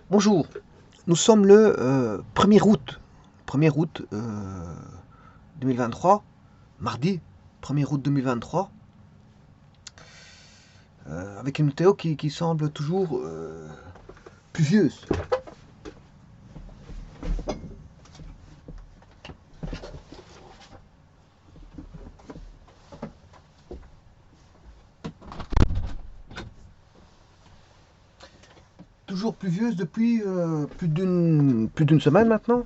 Bonjour, nous sommes le 1er août, 1er août 2023, mardi 1er août 2023, avec une météo qui semble toujours pluvieuse. Toujours pluvieuse depuis plus d'une semaine maintenant,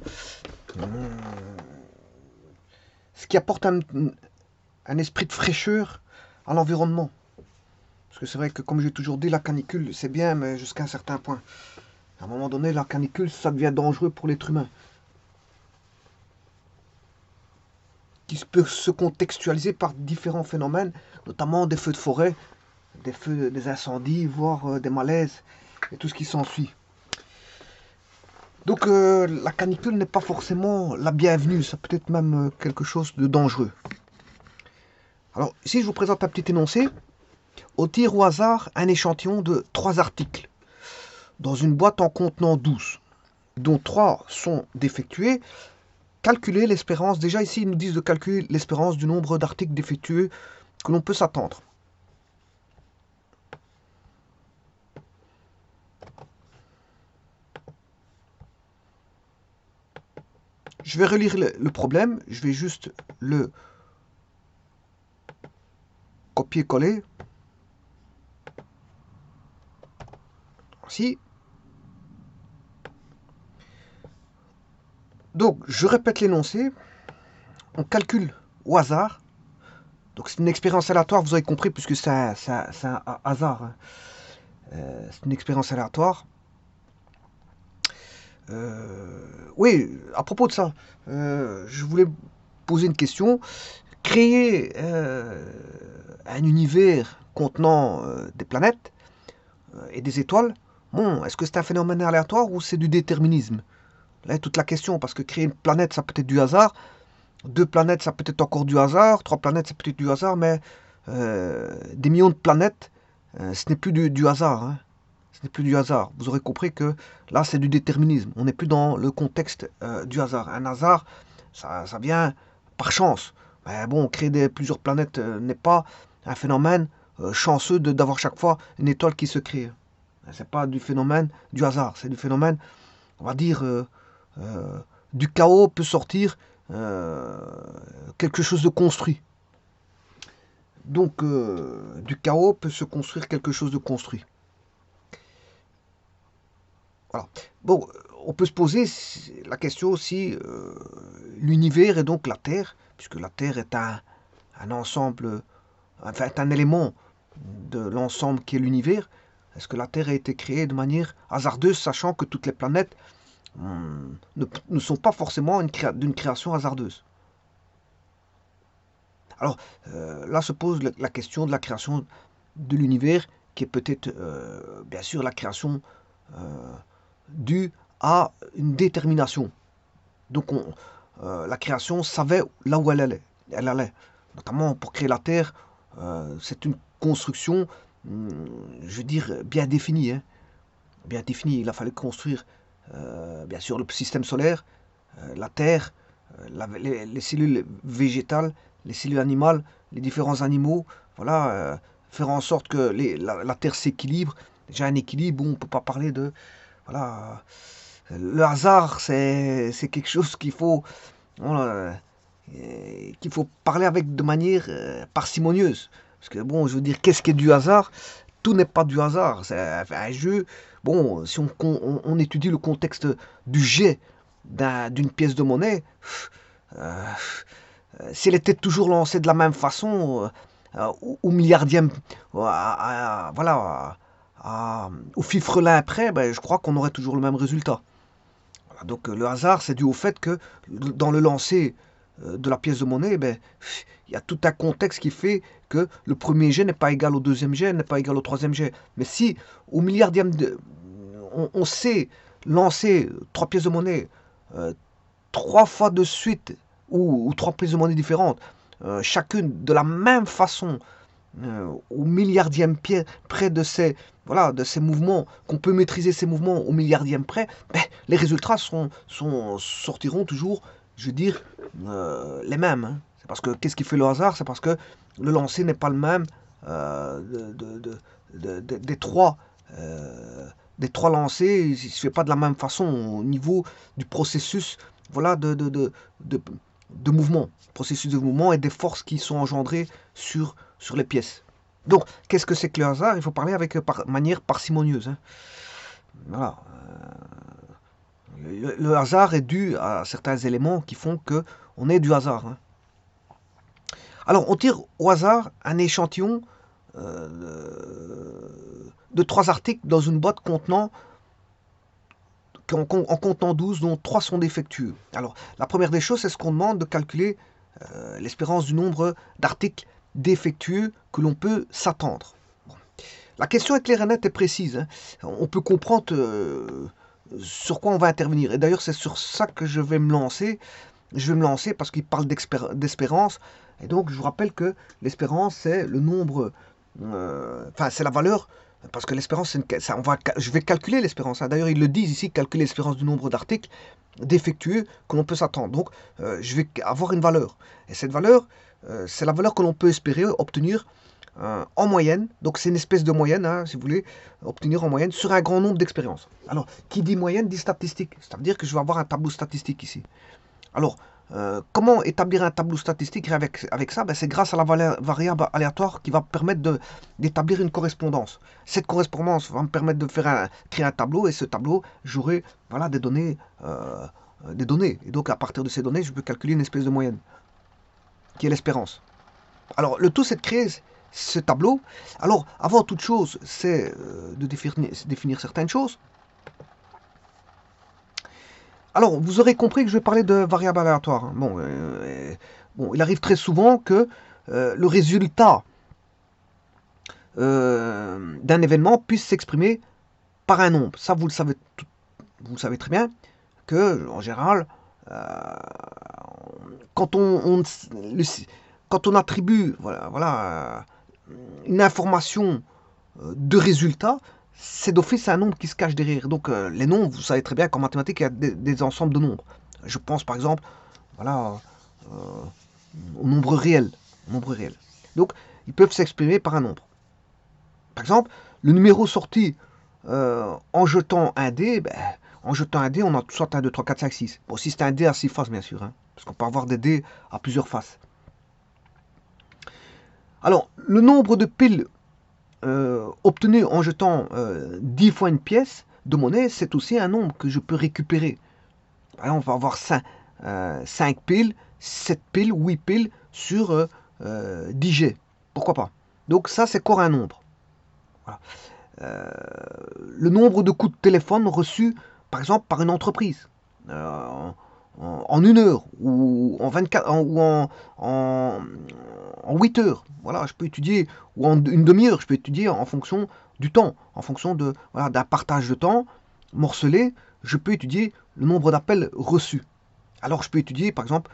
ce qui apporte un esprit de fraîcheur à l'environnement. Parce que c'est vrai que, comme j'ai toujours dit, la canicule, c'est bien, mais jusqu'à un certain point. À un moment donné, la canicule, ça devient dangereux pour l'être humain, qui peut se contextualiser par différents phénomènes, notamment des feux de forêt, des feux, des incendies, voire des malaises et tout ce qui s'ensuit. Donc la canicule n'est pas forcément la bienvenue, ça peut être même quelque chose de dangereux. Alors ici je vous présente un petit énoncé. Au tir au hasard, un échantillon de 3 articles dans une boîte en contenant 12, dont 3 sont défectués. Calculer l'espérance, déjà ici ils nous disent de calculer l'espérance du nombre d'articles défectueux que l'on peut s'attendre. Je vais relire le problème, je vais juste le copier-coller. Ici. Donc, je répète l'énoncé. On calcule au hasard. Donc, c'est une expérience aléatoire, vous avez compris, puisque c'est un hasard. Hein. C'est une expérience aléatoire. Oui, à propos de ça, je voulais poser une question. Créer un univers contenant des planètes et des étoiles, bon, est-ce que c'est un phénomène aléatoire ou c'est du déterminisme? Là est toute la question, parce que créer une planète, ça peut être du hasard. 2 planètes, ça peut être encore du hasard. 3 planètes, ça peut être du hasard, mais des millions de planètes, ce n'est plus du hasard. Hein. Ce n'est plus du hasard. Vous aurez compris que là, c'est du déterminisme. On n'est plus dans le contexte du hasard. Un hasard, ça vient par chance. Mais bon, créer plusieurs planètes n'est pas un phénomène chanceux d'avoir chaque fois une étoile qui se crée. C'est pas du phénomène du hasard. C'est du phénomène, on va dire, du chaos peut sortir quelque chose de construit. Donc, du chaos peut se construire quelque chose de construit. Voilà. Bon, on peut se poser la question si l'univers est donc la Terre, puisque la Terre est un ensemble, enfin, est un élément de l'ensemble qui est l'univers. Est-ce que la Terre a été créée de manière hasardeuse, sachant que toutes les planètes ne sont pas forcément d'une création hasardeuse? Alors là se pose la question de la création de l'univers, qui est peut-être bien sûr la création due à une détermination. Donc la création savait là où elle allait. Elle allait. Notamment pour créer la Terre, c'est une construction, je veux dire, bien définie. Hein. Bien définie. Il a fallu construire bien sûr le système solaire, la Terre, les cellules végétales, les cellules animales, les différents animaux, voilà, faire en sorte que la Terre s'équilibre. Déjà un équilibre, on ne peut pas parler de... Voilà, le hasard, c'est quelque chose voilà, qu'il faut parler avec de manière parcimonieuse. Parce que bon, je veux dire, qu'est-ce qui est du hasard? Tout n'est pas du hasard. C'est un jeu. Bon, si on étudie le contexte du jet d'une pièce de monnaie, euh, si elle était toujours lancée de la même façon, au milliardième, voilà, au fifrelin près, ben, je crois qu'on aurait toujours le même résultat. Voilà, donc le hasard, c'est dû au fait que dans le lancer de la pièce de monnaie, ben, il y a tout un contexte qui fait que le premier jet n'est pas égal au deuxième jet, n'est pas égal au troisième jet. Mais si au milliardième, on sait lancer 3 pièces de monnaie euh, 3 fois de suite, ou 3 pièces de monnaie différentes, chacune de la même façon, au milliardième près de ces, voilà, de ces mouvements, qu'on peut maîtriser ces mouvements au milliardième près, ben, les résultats sortiront toujours, je veux dire, les mêmes. Hein. C'est parce que qu'est-ce qui fait le hasard? C'est parce que le lancer n'est pas le même des trois. Des trois lancers, il ne se fait pas de la même façon au niveau du processus, voilà, de mouvement, processus de mouvement et des forces qui sont engendrées sur les pièces. Donc, qu'est-ce que c'est que le hasard? Il faut parler avec manière parcimonieuse. Hein. Voilà. Le hasard est dû à certains éléments qui font que on ait du hasard. Hein. Alors, on tire au hasard un échantillon de 3 articles dans une boîte contenant en contenant 12, dont 3 sont défectueux. Alors, la première des choses, c'est ce qu'on demande de calculer l'espérance du nombre d'articles défectueux que l'on peut s'attendre. Bon. La question est claire et nette et précise. Hein. On peut comprendre sur quoi on va intervenir. Et d'ailleurs, c'est sur ça que je vais me lancer. Je vais me lancer parce qu'il parle d'espérance. Et donc, je vous rappelle que l'espérance, c'est le nombre... Enfin, c'est la valeur... Parce que l'espérance, je vais calculer l'espérance. Hein. D'ailleurs, ils le disent ici, calculer l'espérance du nombre d'articles défectueux que l'on peut s'attendre. Donc, je vais avoir une valeur. Et cette valeur, c'est la valeur que l'on peut espérer obtenir en moyenne. Donc, c'est une espèce de moyenne, hein, si vous voulez, obtenir en moyenne sur un grand nombre d'expériences. Alors, qui dit moyenne dit statistique. Ça veut dire que je vais avoir un tableau statistique ici. Alors, comment établir un tableau statistique avec ça? Ben, c'est grâce à la variable aléatoire qui va permettre d'établir une correspondance. Cette correspondance va me permettre de créer un tableau, et ce tableau, j'aurai voilà, des données. Et donc, à partir de ces données, je peux calculer une espèce de moyenne, qui est l'espérance. Alors, le tout, c'est de créer ce tableau. Alors, avant toute chose, c'est de définir certaines choses. Alors, vous aurez compris que je vais parler de variables aléatoires. Hein. Bon, il arrive très souvent que le résultat d'un événement puisse s'exprimer par un nombre. Ça, vous le savez très bien, que, en général, quand on attribue une information de résultat, c'est d'office un nombre qui se cache derrière. Donc les nombres, vous savez très bien qu'en mathématiques, il y a des ensembles de nombres. Je pense par exemple voilà, au nombre réel. Donc ils peuvent s'exprimer par un nombre. Par exemple, le numéro sorti en jetant un dé, en jetant un dé, on a soit 1, 2, 3, 4, 5, 6. Bon, si c'est un dé à 6 faces, bien sûr, hein, parce qu'on peut avoir des dés à plusieurs faces. Alors, le nombre de piles obtenu en jetant 10 fois une pièce de monnaie, c'est aussi un nombre que je peux récupérer. Alors, on va avoir 5 piles, 7 piles, 8 piles sur 10 jets. Pourquoi pas? Donc ça, c'est encore un nombre. Voilà. Le nombre de coups de téléphone reçus, par exemple, par une entreprise. En 1 heure, ou en 24, ou en 8 heures. Voilà, je peux étudier, ou en une demi-heure, je peux étudier en fonction du temps, en fonction de voilà, d'un partage de temps morcelé, je peux étudier le nombre d'appels reçus. Alors je peux étudier, par exemple,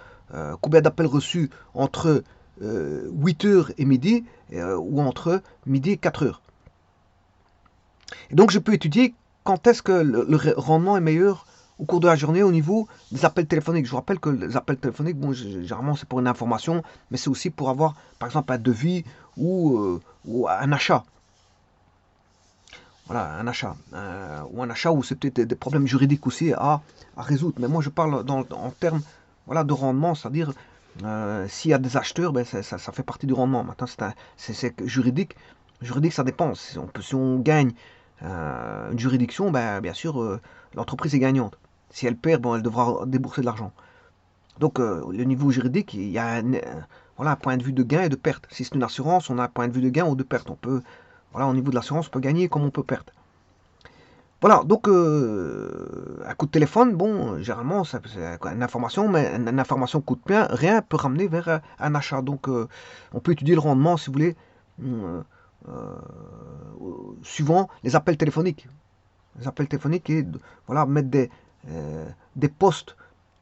combien d'appels reçus entre 8 heures et midi, ou entre midi et 4 heures. Et donc je peux étudier quand est-ce que le rendement est meilleur au cours de la journée au niveau des appels téléphoniques. Je vous rappelle que les appels téléphoniques, bon, généralement c'est pour une information, mais c'est aussi pour avoir par exemple un devis ou un achat. Voilà, un achat. Ou un achat où c'est peut-être des problèmes juridiques aussi à résoudre. Mais moi je parle en termes voilà, de rendement, c'est-à-dire s'il y a des acheteurs, ben, ça fait partie du rendement. Maintenant c'est juridique. Juridique, ça dépend. Si on gagne une juridiction, ben, bien sûr, l'entreprise est gagnante. Si elle perd, bon, elle devra débourser de l'argent. Donc, le niveau juridique, il y a voilà, un point de vue de gain et de perte. Si c'est une assurance, on a un point de vue de gain ou de perte. On peut, voilà, au niveau de l'assurance, on peut gagner comme on peut perdre. Voilà, donc un coup de téléphone, bon, généralement, c'est une information, mais une information coûte rien peut ramener vers un achat. Donc, on peut étudier le rendement, si vous voulez, suivant les appels téléphoniques. Les appels téléphoniques et voilà, mettre des postes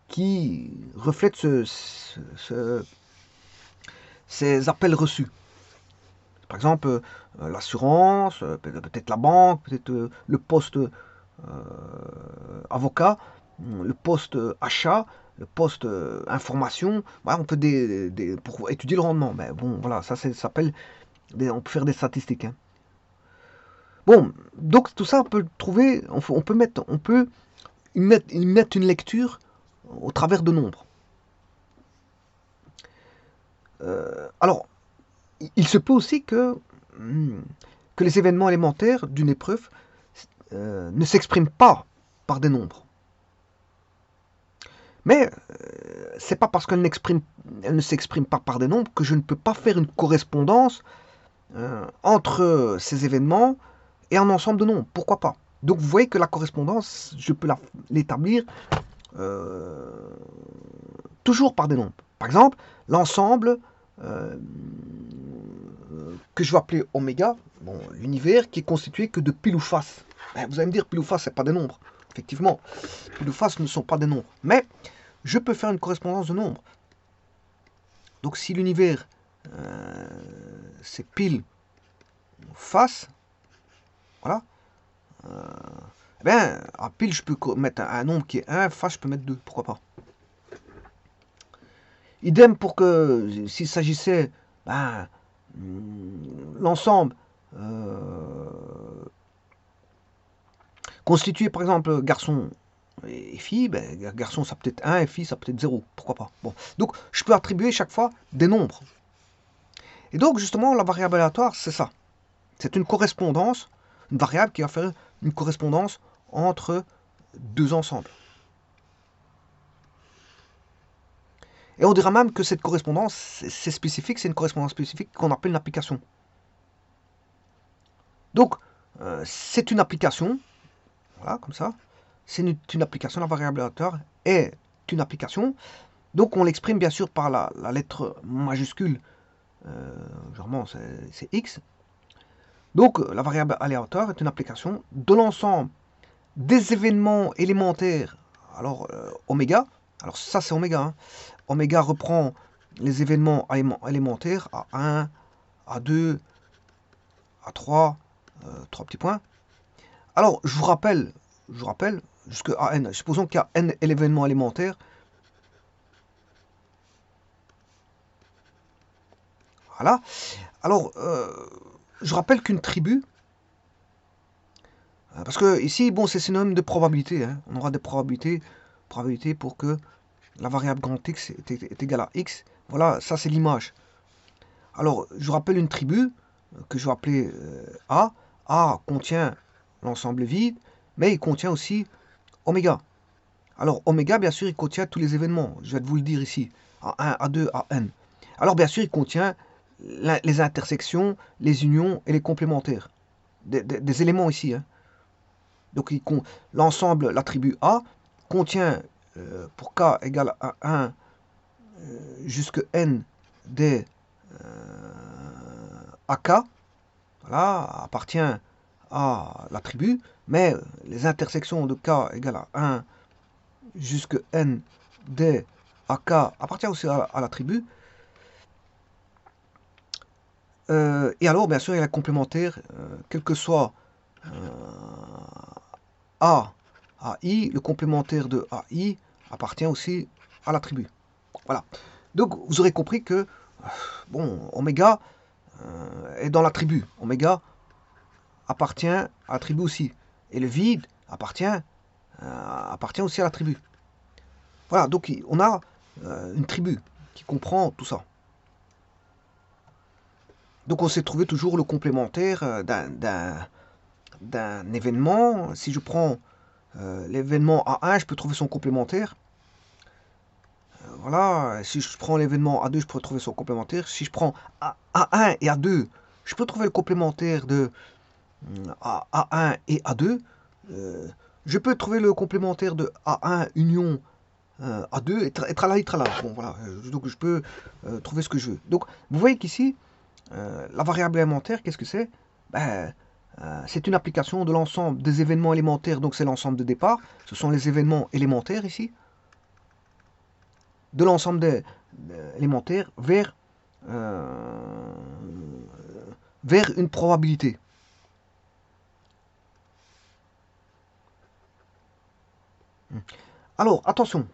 qui reflètent ces appels reçus. Par exemple, l'assurance, peut-être la banque, peut-être le poste avocat, le poste achat, le poste information. Voilà, on peut pour étudier le rendement. Mais bon, voilà, ça s'appelle, on peut faire des statistiques. Hein. Bon, donc tout ça, on peut trouver, on peut y mettre une lecture au travers de nombres. Alors, il se peut aussi que les événements élémentaires d'une épreuve ne s'expriment pas par des nombres. Mais c'est pas parce qu'elle ne s'exprime pas par des nombres que je ne peux pas faire une correspondance entre ces événements et un ensemble de nombres. Pourquoi pas? Donc vous voyez que la correspondance, je peux l'établir toujours par des nombres. Par exemple, l'ensemble que je vais appeler oméga, bon, l'univers qui est constitué que de pile ou face. Ben, vous allez me dire, pile ou face, c'est pas des nombres. Effectivement, pile ou face ne sont pas des nombres. Mais je peux faire une correspondance de nombres. Donc si l'univers, c'est pile ou face, voilà, eh bien, à pile, je peux mettre un nombre qui est 1, face, je peux mettre 2, pourquoi pas. Idem pour que, s'il s'agissait, ben, l'ensemble constitué par exemple garçon et fille, ben, garçon ça peut être 1 et fille ça peut être 0, pourquoi pas. Bon. Donc je peux attribuer chaque fois des nombres. Et donc justement la variable aléatoire c'est ça. C'est une correspondance, une variable qui va faire une correspondance entre deux ensembles. Et on dira même que cette correspondance, c'est spécifique, c'est une correspondance spécifique qu'on appelle une application. Donc, c'est une application, voilà, comme ça. C'est une application, la variable aléatoire est une application. Donc, on l'exprime bien sûr par la lettre majuscule, généralement c'est X. Donc, la variable aléatoire est une application de l'ensemble des événements élémentaires. Alors, oméga, alors ça c'est oméga, hein. Oméga reprend les événements élémentaires à 1, à 2, à 3, 3 petits points. Alors, je vous rappelle, jusqu'à n, supposons qu'il y a n événements élémentaires. Voilà. Alors, je rappelle qu'une tribu, parce que ici, bon, c'est synonyme de probabilité, hein. On aura des probabilités pour que la variable grand X est égale à X. Voilà, ça c'est l'image. Alors, je rappelle une tribu que je vais appeler A. A contient l'ensemble vide, mais il contient aussi oméga. Alors, oméga, bien sûr, il contient tous les événements. Je vais vous le dire ici. A1, A2, A-N. Alors, bien sûr, il contient les intersections, les unions et les complémentaires. Des éléments ici. Hein. Donc, l'ensemble, l'attribut A, contient, pour K égale à 1 jusqu'à N des AK, voilà, appartient à l'attribut, mais les intersections de K égale à 1 jusqu'à N des AK appartient aussi à l'attribut. Et alors, bien sûr, il y a la complémentaire, quel que soit A à I, le complémentaire de AI appartient aussi à l'attribut. Voilà. Donc, vous aurez compris que, bon, oméga est dans l'attribut. Oméga appartient à l'attribut aussi. Et le vide appartient aussi à l'attribut. Voilà, donc on a une tribu qui comprend tout ça. Donc on s'est trouvé toujours le complémentaire d'un événement. Si je prends l'événement A1, je peux trouver son complémentaire. Voilà, si je prends l'événement A2, je peux trouver son complémentaire. Si je prends A1 et A2, je peux trouver le complémentaire de A1 et A2. Je peux trouver le complémentaire de A1 union A2 et tralala, tralala. Bon, voilà, donc je peux trouver ce que je veux. Donc, vous voyez qu'ici, la variable élémentaire, qu'est-ce que c'est? Ben, c'est une application de l'ensemble des événements élémentaires, donc c'est l'ensemble de départ. Ce sont les événements élémentaires ici. De l'ensemble des élémentaires vers vers une probabilité. Alors, attention,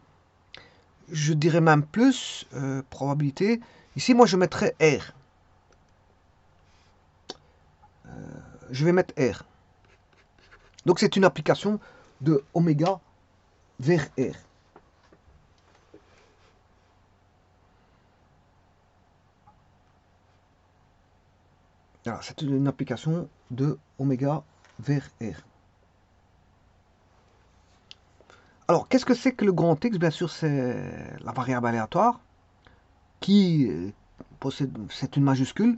je dirais même plus, probabilité. Ici, moi, je mettrais R. Je vais mettre R. Donc, c'est une application de oméga vers R. Voilà, c'est une application de oméga vers R. Alors, qu'est-ce que c'est que le grand X? Bien sûr, c'est la variable aléatoire qui possède, c'est une majuscule,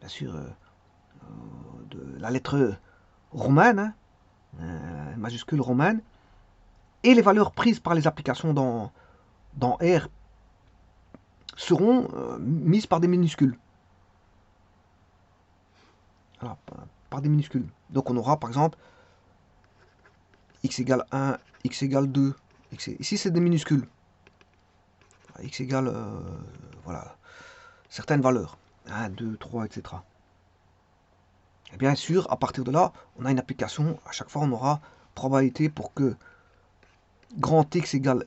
bien sûr, de la lettre romaine, majuscule romaine, et les valeurs prises par les applications dans R seront mises par des minuscules. Voilà, par des minuscules. Donc on aura par exemple x égale 1, x égale 2. Ici c'est des minuscules. X égale, voilà, certaines valeurs. 1, 2, 3, etc. Et bien sûr, à partir de là, on a une application. À chaque fois, on aura probabilité pour que grand X égale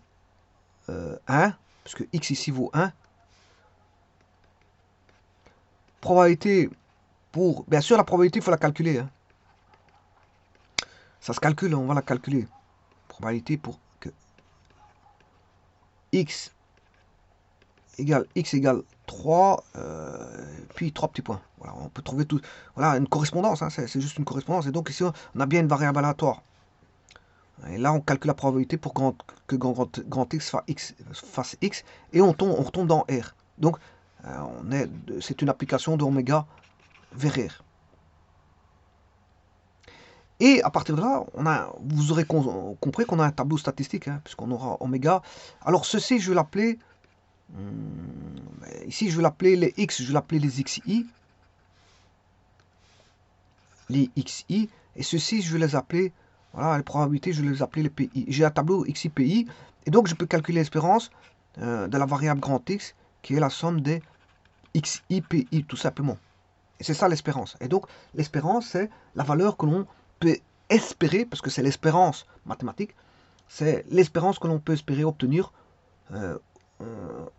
1, puisque X ici vaut 1. Probabilité pour... Bien sûr, la probabilité, il faut la calculer. Hein. Ça se calcule, on va la calculer. Probabilité pour que X égale 3, puis 3 petits points. Voilà, on peut trouver tout. Voilà, une correspondance, hein, c'est juste une correspondance. Et donc ici, on a bien une variable aléatoire. Et là, on calcule la probabilité pour que grand X fasse X, et on retombe dans R. Donc, c'est une application de oméga vers R. Et à partir de là, vous aurez compris qu'on a un tableau statistique, hein, puisqu'on aura oméga. Alors ceci, je vais l'appeler, ici je vais l'appeler les X, je vais l'appeler les XI. Les XI. Et ceci, je vais les appeler, voilà, les probabilités, je vais les appeler les PI. J'ai un tableau XI, PI. Et donc je peux calculer l'espérance de la variable grand X, qui est la somme des XI, PI, tout simplement. Et c'est ça l'espérance. Et donc l'espérance, c'est la valeur que l'on peut espérer, parce que c'est l'espérance mathématique, c'est l'espérance que l'on peut espérer obtenir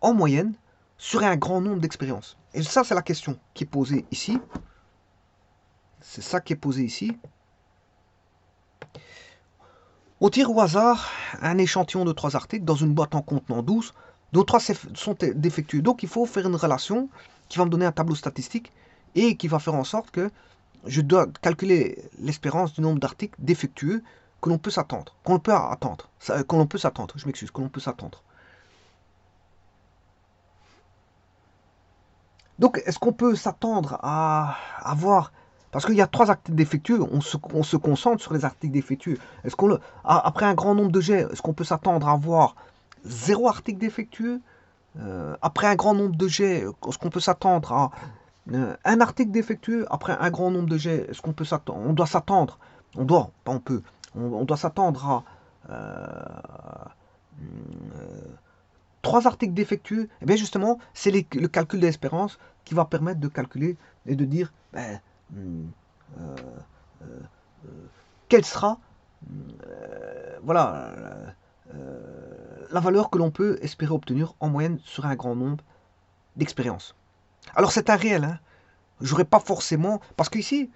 en moyenne sur un grand nombre d'expériences. Et ça, c'est la question qui est posée ici. C'est ça qui est posé ici. On tire au hasard un échantillon de 3 articles dans une boîte en contenant 12, dont 3 sont défectueux. Donc il faut faire une relation qui va me donner un tableau statistique et qui va faire en sorte que je dois calculer l'espérance du nombre d'articles défectueux que l'on peut s'attendre. Que l'on peut s'attendre, je m'excuse, que l'on peut s'attendre. Donc, est-ce qu'on peut s'attendre à avoir... Parce qu'il y a 3 articles défectueux, on se concentre sur les articles défectueux. Est-ce qu'on après un grand nombre de jets, est-ce qu'on peut s'attendre à avoir 0 article défectueux après un grand nombre de jets, est-ce qu'on peut s'attendre à un article défectueux après un grand nombre de jets? Est-ce qu'on peut s'attendre? On doit s'attendre. On doit, pas on peut. On doit s'attendre à 3 articles défectueux. Et bien justement, c'est le calcul de l'espérance qui va permettre de calculer et de dire ben, quelle sera voilà, la valeur que l'on peut espérer obtenir en moyenne sur un grand nombre d'expériences. Alors c'est un réel, hein. J'aurais pas forcément... Parce qu'ici,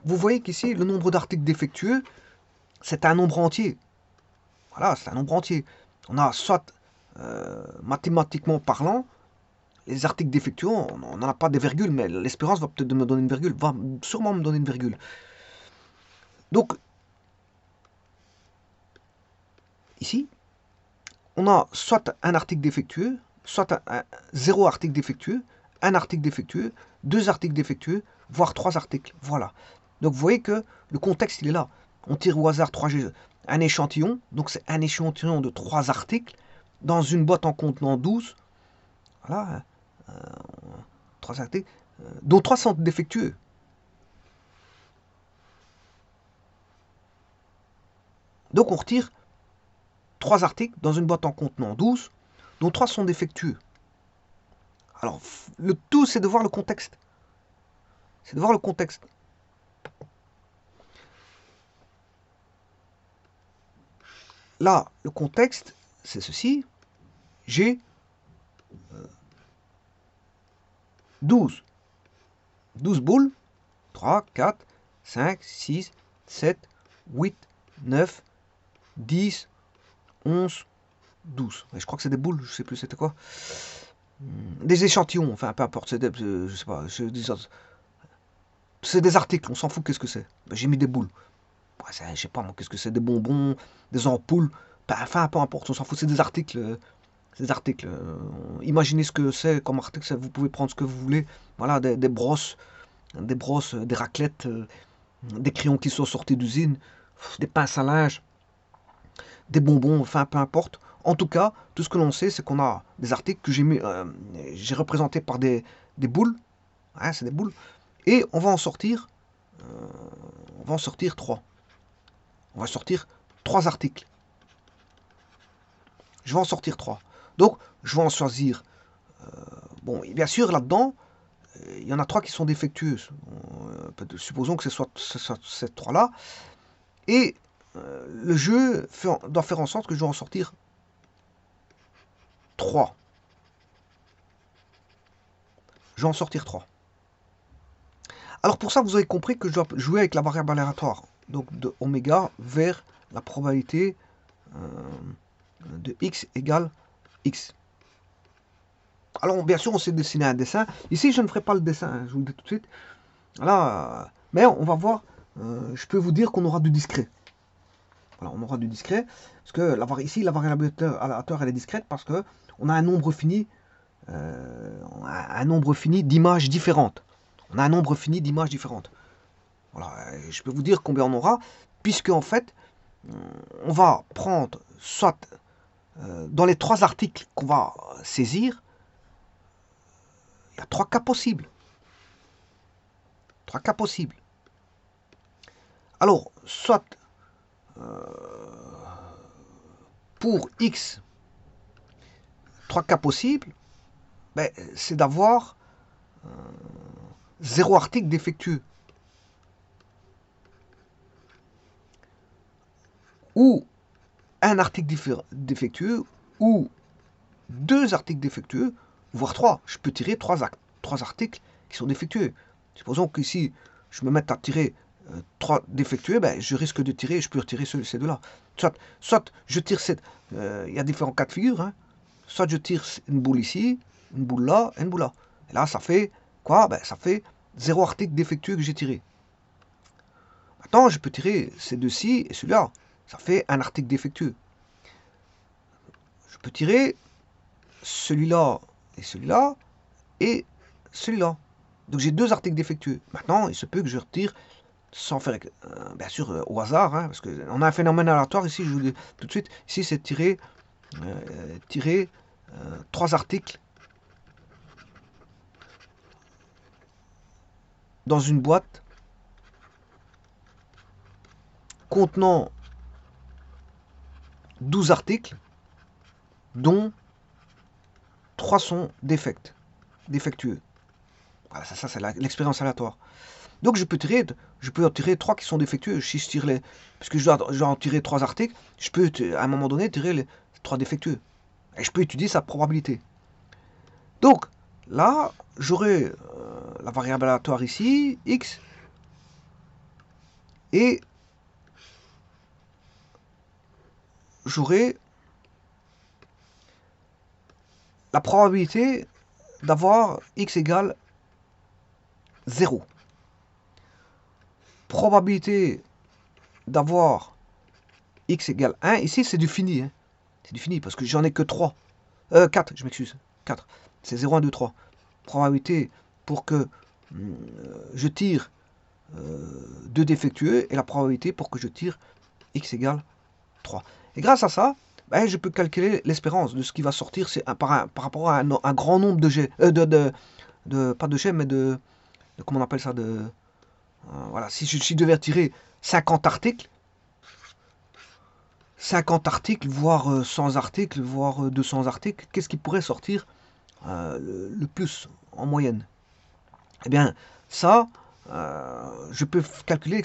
vous voyez qu'ici, le nombre d'articles défectueux, c'est un nombre entier. Voilà, c'est un nombre entier. On a soit, mathématiquement parlant, les articles défectueux, on n'en a pas des virgules, mais l'espérance va peut-être me donner une virgule, va sûrement me donner une virgule. Donc, ici, on a soit un article défectueux, soit un 0 article défectueux, un article défectueux, 2 articles défectueux, voire 3 articles. Voilà. Donc vous voyez que le contexte, il est là. On tire au hasard un échantillon, donc c'est un échantillon de 3 articles, dans une boîte en contenant 12. Voilà. 3 articles, dont 3 sont défectueux. Donc on retire 3 articles dans une boîte en contenant 12, dont 3 sont défectueux. Alors, le tout, c'est de voir le contexte. c'est de voir le contexte. Là, le contexte, c'est ceci. J'ai 12 boules. 3, 4, 5, 6, 7, 8, 9, 10, 11, 12. Et je crois que c'est des boules, je sais plus c'était quoi. Des échantillons, enfin peu importe, c'est des, je sais pas, c'est des articles, on s'en fout, qu'est-ce que c'est. Ben, j'ai mis des boules. Ouais, je sais pas moi, qu'est-ce que c'est, des bonbons, des ampoules, ben, enfin peu importe, on s'en fout, c'est des articles. Ces articles, imaginez ce que c'est comme article, vous pouvez prendre ce que vous voulez. Voilà, des brosses, des raclettes, des crayons qui sont sortis d'usine, des pinces à linge, des bonbons, enfin peu importe. En tout cas, tout ce que l'on sait, c'est qu'on a des articles que j'ai représentés par des boules, hein, c'est des boules, et on va en sortir, trois. On va sortir 3 articles. Je vais en sortir 3. Donc, je vais en choisir. Bon, bien sûr, là-dedans, il y en a 3 qui sont défectueuses. Supposons que ce soit ces 3-là. Et le jeu doit faire en sorte que je dois en sortir 3. Je vais en sortir 3. Alors pour ça, vous avez compris que je dois jouer avec la variable aléatoire. Donc de oméga vers la probabilité de x égale x. Alors bien sûr, on sait dessiner un dessin. Ici, je ne ferai pas le dessin, hein, je vous le dis tout de suite. Là, mais on va voir. Je peux vous dire qu'on aura du discret. Voilà, on aura du discret. Parce que ici, la variable aléatoire, elle est discrète parce que on a un nombre fini, d'images différentes. On a un nombre fini d'images différentes. Voilà, je peux vous dire combien on aura, puisque en fait, on va prendre soit dans les 3 articles qu'on va saisir, il y a 3 cas possibles. 3 cas possibles. Alors, soit pour x, 3 cas possibles, ben, c'est d'avoir 0 article défectueux. Ou un article défectueux, ou 2 articles défectueux, voire 3. Je peux tirer 3 articles qui sont défectueux. Supposons qu'ici, je me mette à tirer 3 défectueux, ben, je risque de tirer, je peux retirer ces 2-là. Soit je tire cette... Il y a différents cas de figure. Hein. Soit je tire une boule ici, une boule là, et une boule là. Et là, ça fait quoi? Ben, ça fait 0 article défectueux que j'ai tiré. Maintenant, je peux tirer ces 2-ci et celui-là. Ça fait un article défectueux. Je peux tirer celui-là et celui-là et celui-là. Donc j'ai 2 articles défectueux. Maintenant, il se peut que je retire sans faire, bien sûr, au hasard, hein, parce qu'on a un phénomène aléatoire ici, je vous le dis tout de suite. Ici, c'est tirer 3 articles dans une boîte contenant 12 articles, dont 3 sont défectueux. Voilà, ça c'est l'expérience aléatoire. Donc je peux en tirer 3 qui sont défectueux. Si je tire parce que je dois en tirer 3 articles, je peux à un moment donné tirer les 3 défectueux. Et je peux étudier sa probabilité. Donc là, j'aurai la variable aléatoire ici, x, et j'aurai la probabilité d'avoir x égale 0. Probabilité d'avoir x égale 1, ici c'est du fini. Hein. C'est du fini parce que j'en ai que 3. 4, je m'excuse. 4. C'est 0, 1, 2, 3. Probabilité pour que je tire 2 défectueux et la probabilité pour que je tire x égale 3. Et grâce à ça, ben, je peux calculer l'espérance de ce qui va sortir par rapport à un grand nombre de jets. Pas de jets, mais comment on appelle ça, voilà, si je devais tirer 50 articles, voire 100 articles, voire 200 articles, qu'est-ce qui pourrait sortir le plus en moyenne? Eh bien, ça, je peux calculer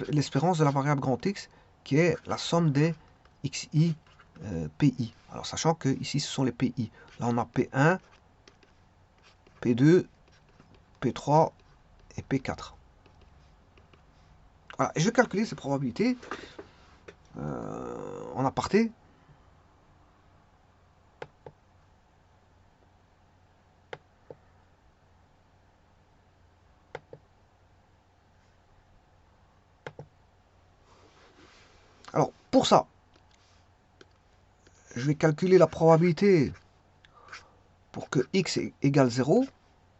l'espérance de la variable grand X, qui est la somme des XI, PI. Alors, sachant que ici, ce sont les PI. Là, on a P1, P2, P3 et P4. Voilà, et je vais calculer ces probabilités en aparté. Alors, pour ça, je vais calculer la probabilité pour que x égale 0.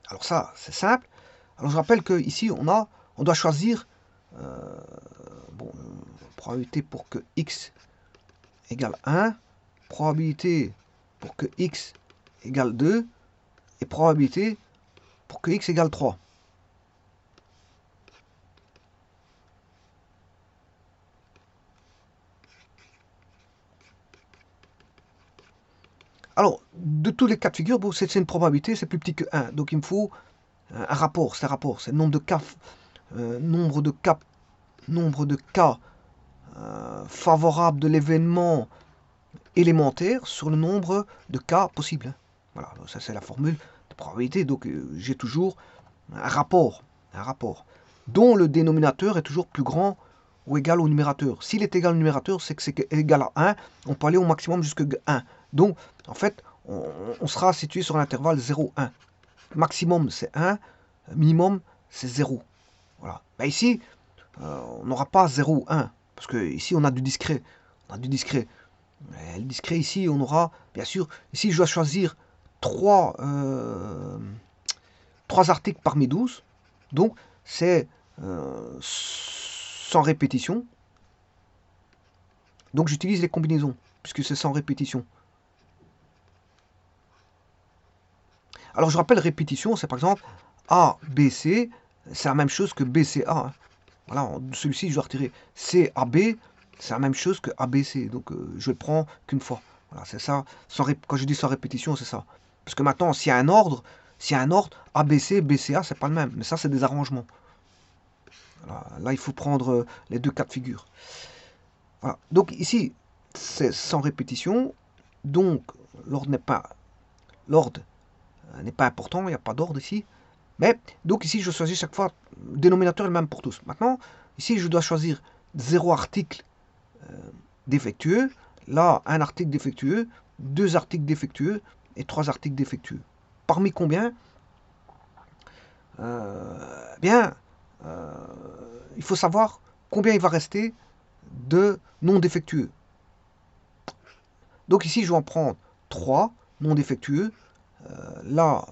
Alors ça, c'est simple. Alors je rappelle qu'ici, on doit choisir probabilité pour que x égale 1, probabilité pour que x égale 2, et probabilité pour que x égale 3. Alors, de tous les cas de figure, bon, c'est une probabilité, c'est plus petit que 1. Donc il me faut un rapport, c'est le nombre de cas, favorables de l'événement élémentaire sur le nombre de cas possibles. Voilà, ça c'est la formule de probabilité. Donc j'ai toujours un rapport, dont le dénominateur est toujours plus grand ou égal au numérateur. S'il est égal au numérateur, c'est que c'est égal à 1. On peut aller au maximum jusqu'à 1. Donc, en fait, on sera situé sur l'intervalle 0,1. Maximum, c'est 1. Minimum, c'est 0. Voilà. Ben ici, on n'aura pas 0 ou 1. Parce que ici, on a du discret. Mais le discret, ici, on aura, bien sûr, ici, je dois choisir 3 articles parmi 12. Donc, c'est sans répétition. Donc, j'utilise les combinaisons, puisque c'est sans répétition. Alors, je rappelle, répétition, c'est par exemple A, B, C, c'est la même chose que B, C, A. Voilà, celui-ci, je dois retirer C, A, B, c'est la même chose que A, B, C. Donc, je le prends qu'une fois. Voilà, c'est ça. Quand je dis sans répétition, c'est ça. Parce que maintenant, s'il y a un ordre, A, B, C, B, C, A, c'est pas le même. Mais ça, c'est des arrangements. Voilà, là, il faut prendre les deux cas de figure. Voilà. Donc, ici, c'est sans répétition. Donc, l'ordre n'est pas important, il n'y a pas d'ordre ici. Mais, donc ici, je choisis chaque fois, le dénominateur est le même pour tous. Maintenant, ici, je dois choisir 0 article défectueux. Là, un article défectueux, 2 articles défectueux et 3 articles défectueux. Parmi combien il faut savoir combien il va rester de non défectueux. Donc ici, je vais en prendre 3 non défectueux. Là,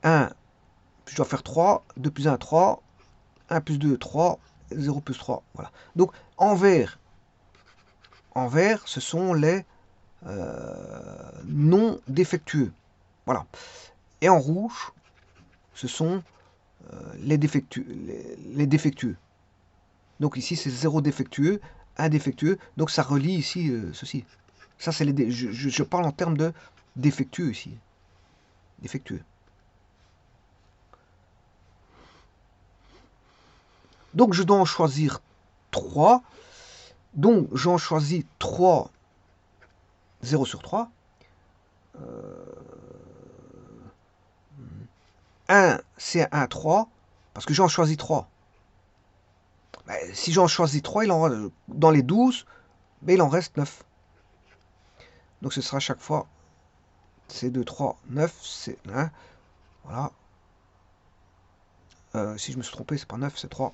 1, je dois faire 3, 2 plus 1, 3, 1 plus 2, 3, 0 plus 3. Voilà. Donc, en vert, ce sont les non défectueux. Voilà. Et en rouge, ce sont les défectueux. Donc ici, c'est 0 défectueux, 1 défectueux. Donc ça relie ici ceci. Ça, c'est je parle en termes de défectueux ici. Défectueux. Donc je dois en choisir 3. Donc j'en choisis 3, 0 sur 3. 1, c'est 1, 3. Parce que j'en choisis 3. Si j'en choisis 3, dans les 12, il en reste 9. Donc ce sera chaque fois C2, 3, 9, c'est 1. Voilà. Si je me suis trompé, c'est pas 9, c'est 3.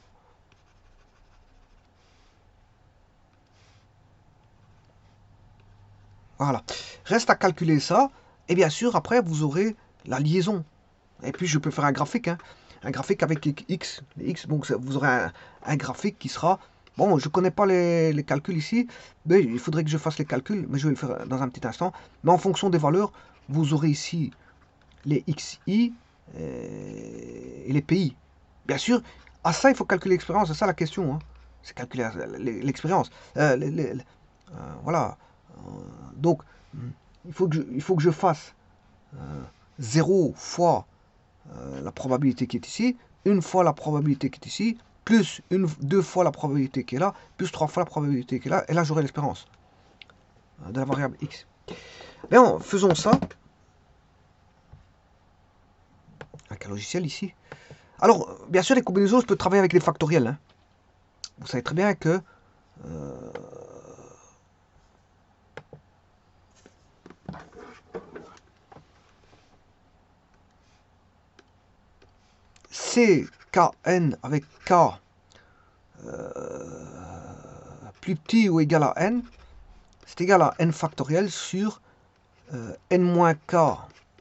Voilà. Reste à calculer ça. Et bien sûr, après, vous aurez la liaison. Et puis, je peux faire un graphique. Hein. Un graphique avec X. Donc, vous aurez un graphique qui sera... Bon, je ne connais pas les calculs ici. Mais il faudrait que je fasse les calculs. Mais je vais le faire dans un petit instant. Mais en fonction des valeurs, vous aurez ici les XI et les PI. Bien sûr, à ça, il faut calculer l'expérience. C'est ça la question. Hein. C'est calculer l'expérience. Voilà. Donc, il faut que je fasse 0 fois la probabilité qui est ici, une fois la probabilité qui est ici, plus deux fois la probabilité qui est là, plus trois fois la probabilité qui est là, et là j'aurai l'espérance de la variable x. Bien, faisons ça. Avec un logiciel ici. Alors, bien sûr, les combinaisons, je peux travailler avec les factoriels. Hein. Vous savez très bien que CKN avec K plus petit ou égal à N, c'est égal à N factoriel sur N moins K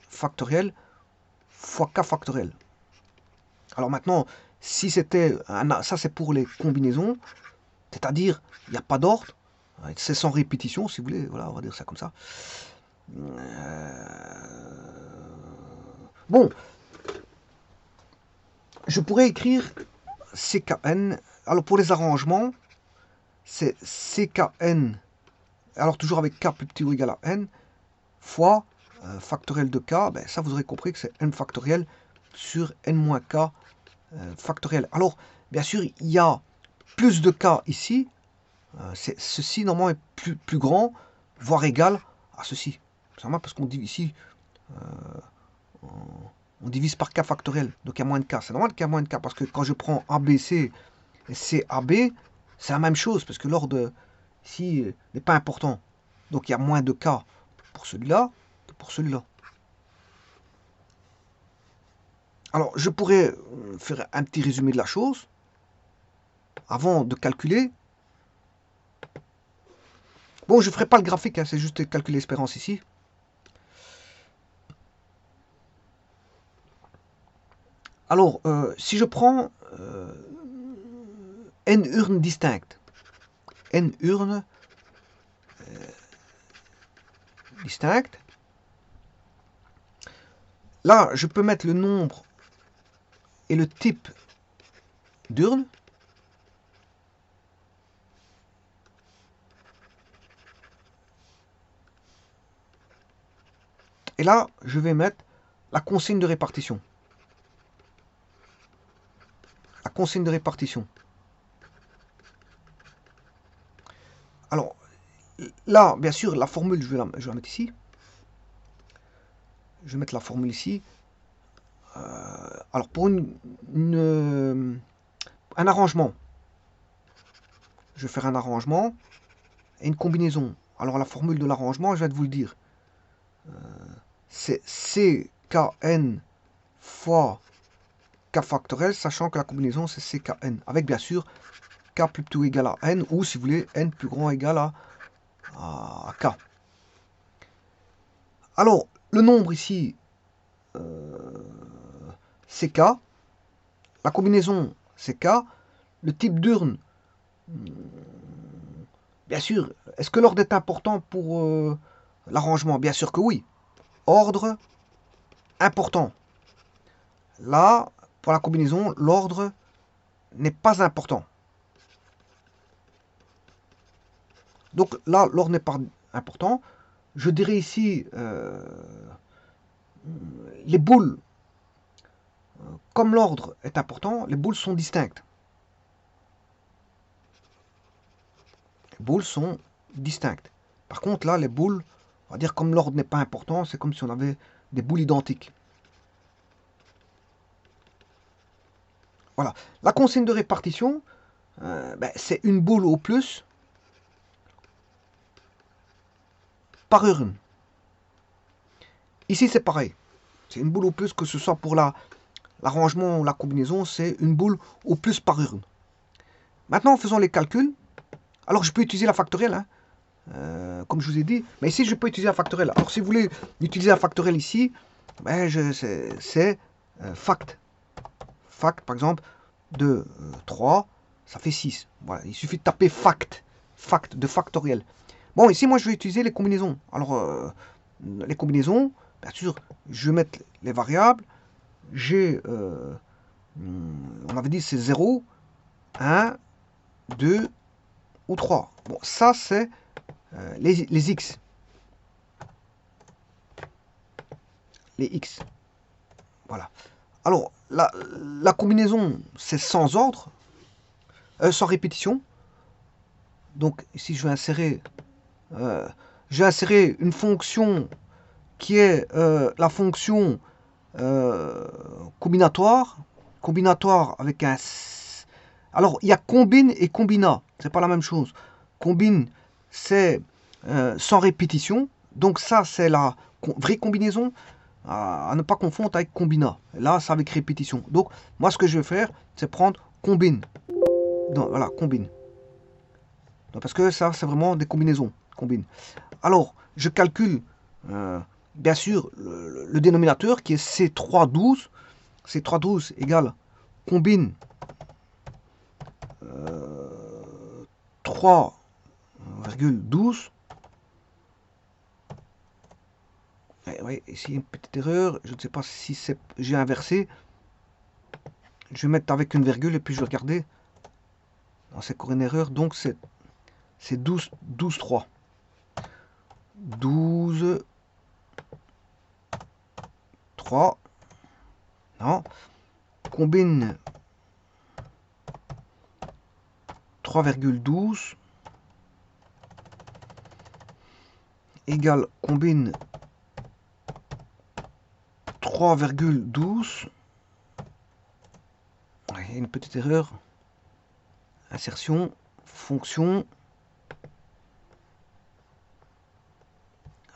factoriel fois K factoriel. Alors maintenant, si c'était ça c'est pour les combinaisons, c'est-à-dire il n'y a pas d'ordre, c'est sans répétition si vous voulez, voilà, on va dire ça comme ça. Bon, je pourrais écrire CKN. Alors pour les arrangements, c'est CKN, alors toujours avec K plus petit ou égal à N, fois factoriel de K, ben ça vous aurez compris que c'est N factoriel sur N moins K factoriel. Alors, bien sûr, il y a plus de K ici, ceci normalement est plus grand, voire égal à ceci. C'est normal parce qu'on dit ici, on divise par K factoriel, donc il y a moins de K. C'est normal qu'il y a moins de K, parce que quand je prends ABC et CAB, c'est la même chose, parce que l'ordre ici n'est pas important. Donc il y a moins de K pour celui-là que pour celui-là. Alors, je pourrais faire un petit résumé de la chose, avant de calculer. Bon, je ne ferai pas le graphique, hein, c'est juste calculer l'espérance ici. Alors, si je prends n urnes distinctes, n urnes distinctes, là, je peux mettre le nombre et le type d'urne. Et là, je vais mettre la consigne de répartition. La consigne de répartition. Alors, là, bien sûr, la formule, je vais la mettre ici. Je vais mettre la formule ici. Alors, pour un arrangement, je vais faire un arrangement et une combinaison. Alors, la formule de l'arrangement, je vais vous le dire. C'est CKN fois K factoriel, sachant que la combinaison, c'est CKN. Avec, bien sûr, K plus petit ou égal à N, ou, si vous voulez, N plus grand ou égal à K. Alors, le nombre ici, c'est K. La combinaison, c'est K. Le type d'urne, bien sûr, est-ce que l'ordre est important pour l'arrangement? Bien sûr que oui. Ordre important. Là, pour la combinaison, l'ordre n'est pas important. Donc là, l'ordre n'est pas important. Je dirais ici, les boules, comme l'ordre est important, les boules sont distinctes. Les boules sont distinctes. Par contre, là, les boules, on va dire comme l'ordre n'est pas important, c'est comme si on avait des boules identiques. Voilà. La consigne de répartition, c'est une boule au plus par urne. Ici, c'est pareil. C'est une boule au plus, que ce soit pour l'arrangement ou la combinaison, c'est une boule au plus par urne. Maintenant, faisons les calculs. Alors, je peux utiliser la factorielle, hein, comme je vous ai dit. Mais ici, je peux utiliser la factorielle. Alors, si vous voulez utiliser la factorielle ici, c'est fact. Fact, par exemple, de 3, ça fait 6. Voilà, il suffit de taper fact. Fact, de factoriel. Bon, ici, moi, je vais utiliser les combinaisons. Alors, les combinaisons, bien sûr, je vais mettre les variables. J'ai, on avait dit, c'est 0, 1, 2 ou 3. Bon, ça, c'est les x. Les x. Voilà. Alors, la combinaison, c'est sans ordre, sans répétition. Donc, ici, je vais insérer une fonction qui est la fonction combinatoire. Combinatoire avec un... Alors, il y a combine et combina. C'est pas la même chose. Combine, c'est sans répétition. Donc ça, c'est la vraie combinaison à ne pas confondre avec combina. Là, c'est avec répétition. Donc, moi, ce que je vais faire, c'est prendre combine. Donc, voilà, combine. Donc, parce que ça, c'est vraiment des combinaisons. Combine. Alors, je calcule, bien sûr, le dénominateur qui est C312. C312 égale combine 3,12. Oui, ici une petite erreur. Je ne sais pas si j'ai inversé. Je vais mettre avec une virgule et puis je vais regarder. C'est encore une erreur. Donc c'est 12, 12, 3. 12, 3. Non. Combine 3,12 égale combine 3,12. Il y a une petite erreur. Insertion, fonction.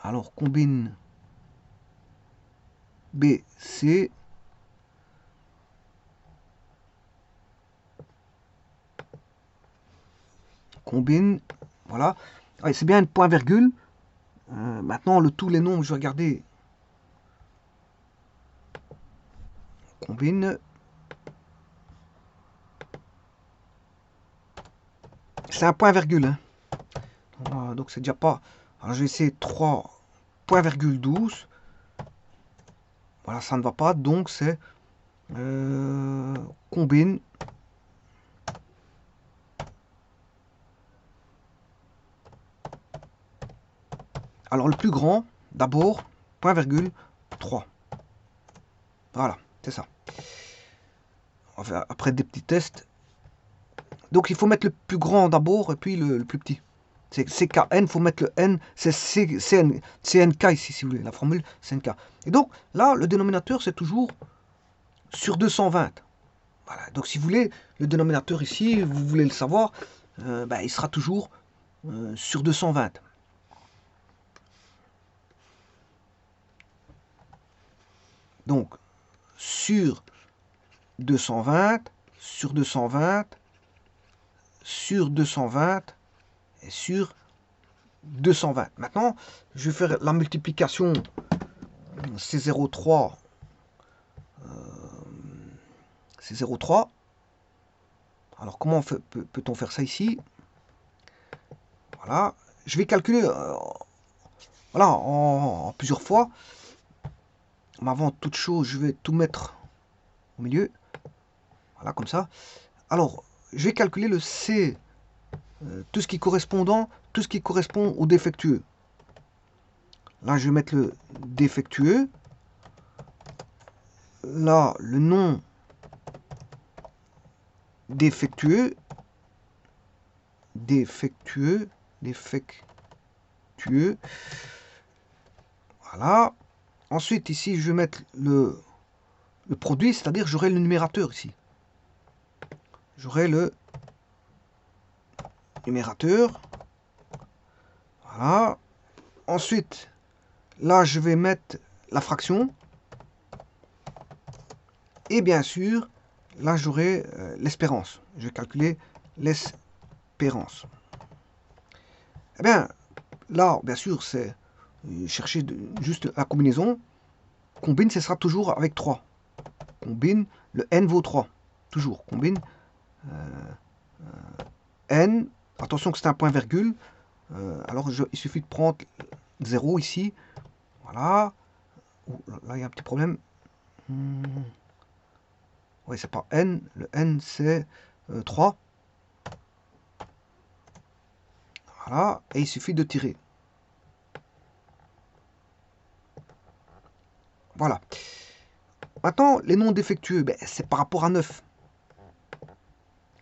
Alors combine B, C. Combine, voilà. C'est bien une point virgule. Maintenant, tous les nombres, je vais regarder. Combine. C'est un point virgule. Hein. Donc c'est déjà pas. Alors je vais essayer 3,12. Voilà, ça ne va pas. Donc c'est combine. Alors le plus grand, d'abord, point virgule 3. Voilà, c'est ça. Enfin, après des petits tests. Donc il faut mettre le plus grand d'abord et puis le plus petit. C'est CKN, il faut mettre le N, c'est CNK ici si vous voulez, la formule CNK. Et donc là, le dénominateur c'est toujours sur 220. Voilà, donc si vous voulez, le dénominateur ici, vous voulez le savoir, il sera toujours sur 220. Donc sur 220, sur 220, sur 220 et sur 220. Maintenant, je vais faire la multiplication C03. C03. Alors, comment peut-on faire ça ici? Voilà. Je vais calculer voilà, en plusieurs fois. Mais avant toute chose, je vais tout mettre au milieu. Voilà, comme ça. Alors, je vais calculer le C, tout ce qui correspond au défectueux. Là, je vais mettre le défectueux. Là, le non défectueux. Défectueux. Voilà. Ensuite, ici, je vais mettre le produit, c'est-à-dire j'aurai le numérateur ici. J'aurai le numérateur. Voilà. Ensuite, là, je vais mettre la fraction. Et bien sûr, là, j'aurai l'espérance. Je vais calculer l'espérance. Eh bien, là, bien sûr, c'est chercher juste la combinaison. Combine, ce sera toujours avec 3. Combine, le n vaut 3. Toujours, combine n. Attention que c'est un point virgule. Alors, il suffit de prendre 0 ici. Voilà. Là, il y a un petit problème. Oui, c'est pas n. Le n, c'est 3. Voilà. Et il suffit de tirer. Voilà. Maintenant, les non défectueux, ben, c'est par rapport à 9.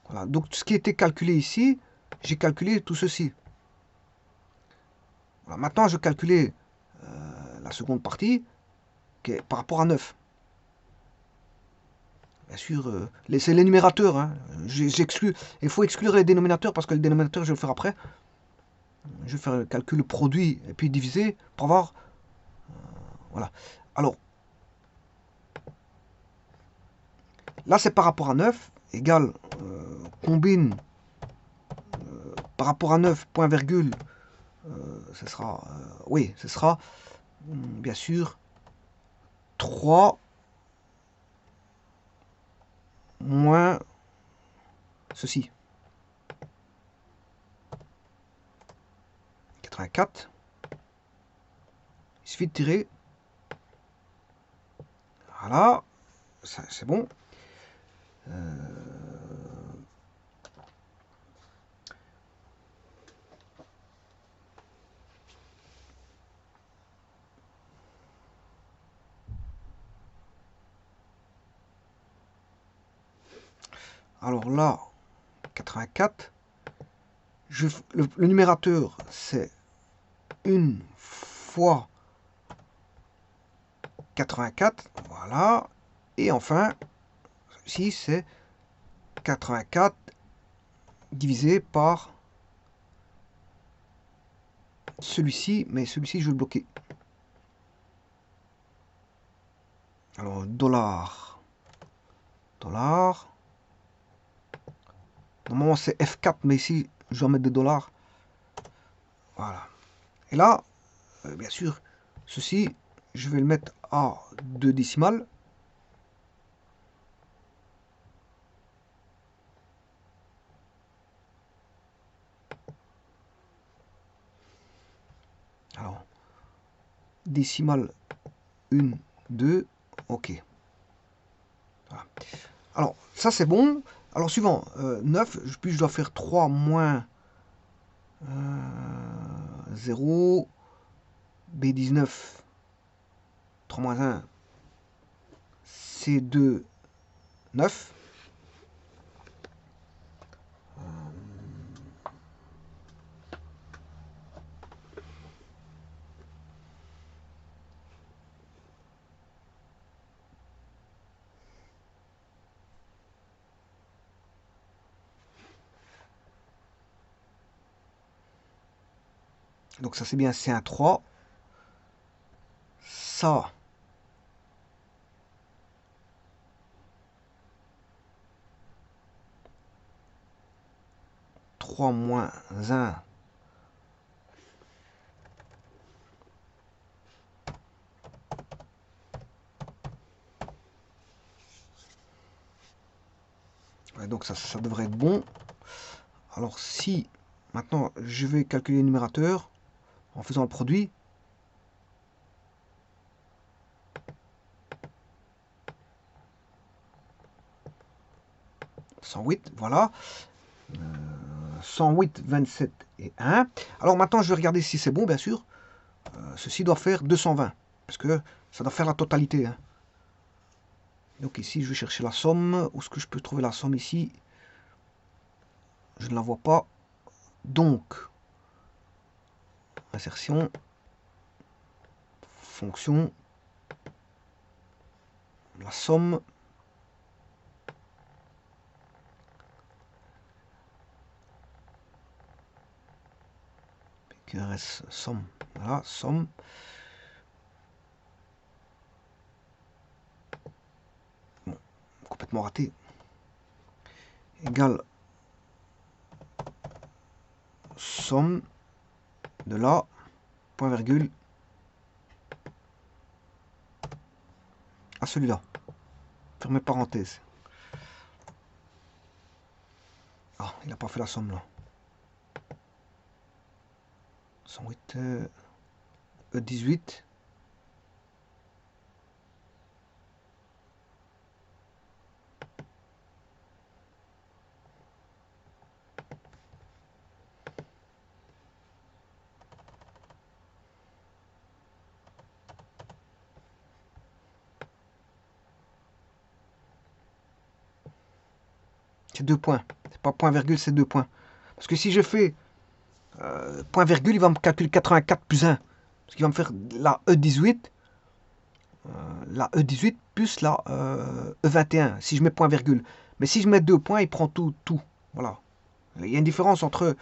Voilà. Donc, ce qui était calculé ici, j'ai calculé tout ceci. Voilà. Maintenant, je calculais la seconde partie qui est par rapport à 9. Bien sûr, c'est les numérateurs. Hein. J'exclus. Il faut exclure les dénominateurs parce que le dénominateur, je vais le faire après. Je vais faire le calcul produit et puis diviser pour avoir. Voilà. Alors, là, c'est par rapport à 9 égale combine par rapport à 9, point virgule. Ce sera. Oui, ce sera bien sûr 3 moins ceci. 84. Il suffit de tirer. Voilà. C'est bon. Alors là, 84. Le numérateur, c'est 1 fois 84. Voilà. Et enfin, ici, c'est 84 divisé par celui-ci. Mais celui-ci, je vais le bloquer. Alors, dollar. Dollar. Normalement, c'est F4, mais ici, je vais mettre des dollars. Voilà. Et là, bien sûr, ceci, je vais le mettre à 2 décimales. Alors, décimale 1, 2, ok. Voilà. Alors, ça c'est bon. Alors, suivant, 9, puis je dois faire 3 moins 0, B19, 3 moins 1, C2, 9. Donc ça c'est bien C1, 3. Ça, trois moins 1, ouais, donc ça devrait être bon. Alors si, maintenant je vais calculer le numérateur en faisant le produit. 108, voilà. 108, 27 et 1. Alors maintenant je vais regarder si c'est bon, bien sûr. Ceci doit faire 220, parce que ça doit faire la totalité. Hein. Donc ici je vais chercher la somme. Où est-ce que je peux trouver la somme ici? Je ne la vois pas. Donc, insertion, fonction, la somme. PQRS, somme. Voilà, somme. Bon, complètement raté. Égale somme de la, point virgule, à celui-là. Fermez parenthèse. Ah, il n'a pas fait la somme là. 108, E18. C'est 2 points. C'est pas point virgule, c'est 2 points. Parce que si je fais point virgule, il va me calculer 84 plus 1. Parce qu'il va me faire la E18 plus la E21, si je mets point virgule. Mais si je mets 2 points, il prend tout. Voilà. Il y a une différence entre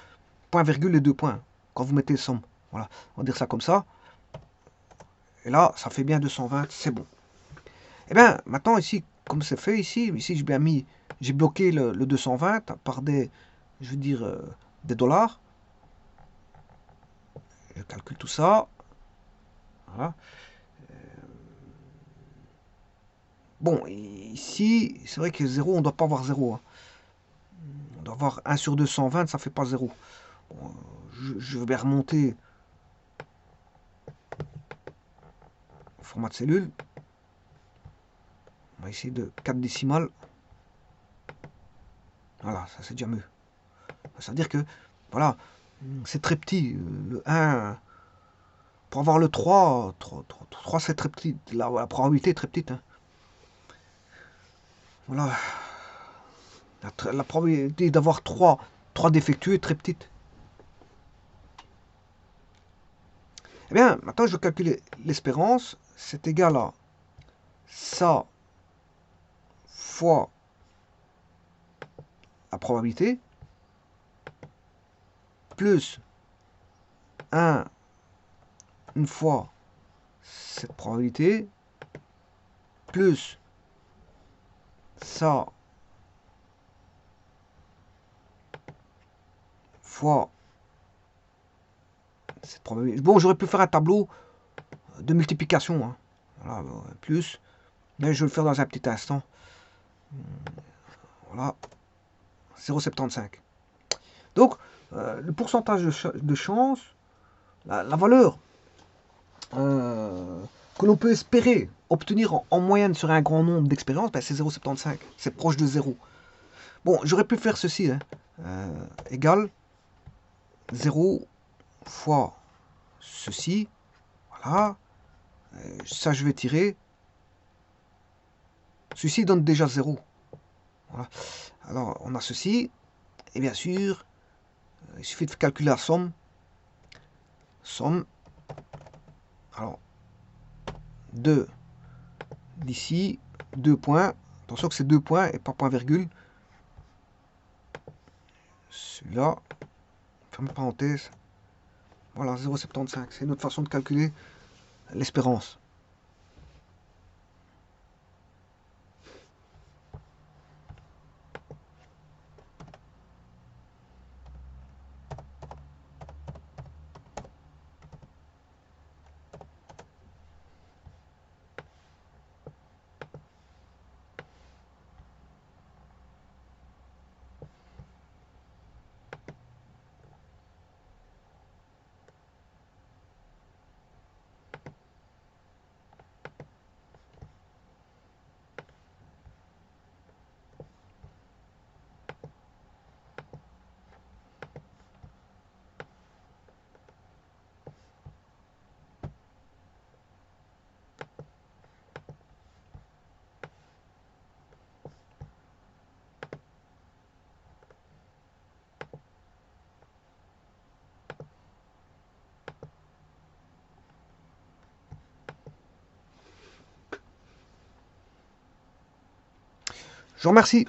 point virgule et 2 points. Quand vous mettez somme. Voilà. On va dire ça comme ça. Et là, ça fait bien 220, c'est bon. Et bien, maintenant, ici, comme c'est fait ici j'ai bien mis, j'ai bloqué le 220 par des, je veux dire, des dollars. Je calcule tout ça. Voilà. Bon, ici, c'est vrai que 0, on ne doit pas avoir 0. Hein. On doit avoir 1 sur 220, ça ne fait pas 0. Bon, je vais remonter au format de cellule. On va essayer de 4 décimales. Voilà, ça c'est déjà mieux. Ça veut dire que, voilà, c'est très petit. Le 1, pour avoir le 3 c'est très petit. La probabilité est très petite. Hein. Voilà. La probabilité d'avoir 3 défectueux est très petite. Eh bien, maintenant je vais calculer l'espérance. C'est égal à ça fois la probabilité plus 1 une fois cette probabilité plus ça fois cette probabilité. Bon, j'aurais pu faire un tableau de multiplication. Hein. Voilà, plus. Mais je vais le faire dans un petit instant. Voilà. 0,75. Donc, le pourcentage de chance, la valeur que l'on peut espérer obtenir en moyenne sur un grand nombre d'expériences, ben, c'est 0,75. C'est proche de 0. Bon, j'aurais pu faire ceci. Hein, égale 0 fois ceci. Voilà. Ça, je vais tirer. Ceci donne déjà 0. Voilà. Alors, on a ceci. Et bien sûr, il suffit de calculer la somme. Somme. Alors, 2 d'ici, 2 points. Attention que c'est 2 points et pas point virgule. Celui-là, ferme parenthèse. Voilà, 0,75. C'est une autre façon de calculer l'espérance. Je vous remercie.